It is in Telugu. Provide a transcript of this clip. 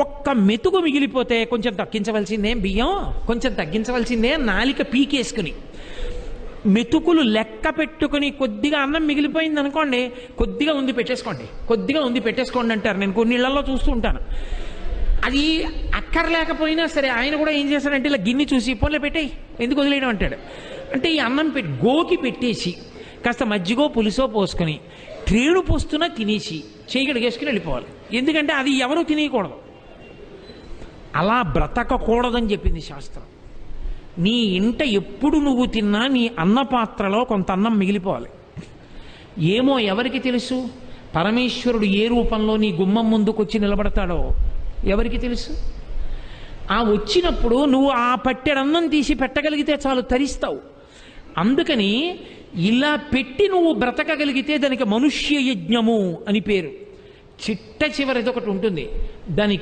ఒక్క మెతుకు మిగిలిపోతే కొంచెం తగ్గించవలసిందేం బియ్యం, కొంచెం తగ్గించవలసిందే నాలిక పీకేసుకుని మెతుకులు లెక్క పెట్టుకుని కొద్దిగా అన్నం మిగిలిపోయింది అనుకోండి, కొద్దిగా ఉంది పెట్టేసుకోండి, కొద్దిగా ఉంది పెట్టేసుకోండి అంటారు. నేను కొన్ని ఇళ్లలో చూస్తూ ఉంటాను. అది అక్కర్లేకపోయినా సరే ఆయన కూడా ఏం చేస్తాడంటే ఇలా గిన్నె చూసి పోన్లే పెట్టేయి, ఎందుకు వదిలేయడం అంటాడు. అంటే ఈ అన్నం గోకి పెట్టేసి కాస్త మజ్జిగో పులుసో పోసుకొని ట్రేడు పోస్తున్నా తినేసి చేయి కడిగేసుకుని వెళ్ళిపోవాలి. ఎందుకంటే అది ఎవరూ తినేయకూడదు. అలా బ్రతకకూడదని చెప్పింది శాస్త్రం. నీ ఇంట ఎప్పుడు నువ్వు తిన్నా నీ అన్నపాత్రలో కొంత అన్నం మిగిలిపోవాలి. ఏమో ఎవరికి తెలుసు పరమేశ్వరుడు ఏ రూపంలో నీ గుమ్మం ముందుకొచ్చి నిలబడతాడో ఎవరికి తెలుసు. ఆ వచ్చినప్పుడు నువ్వు ఆ పట్టెడన్నం తీసి పెట్టగలిగితే చాలు, తరిస్తావు. అందుకని ఇలా పెట్టి నువ్వు బ్రతకగలిగితే దానికి మనుష్య యజ్ఞము అని పేరు. చిట్ట చివరిది ఒకటి ఉంటుంది, దానికి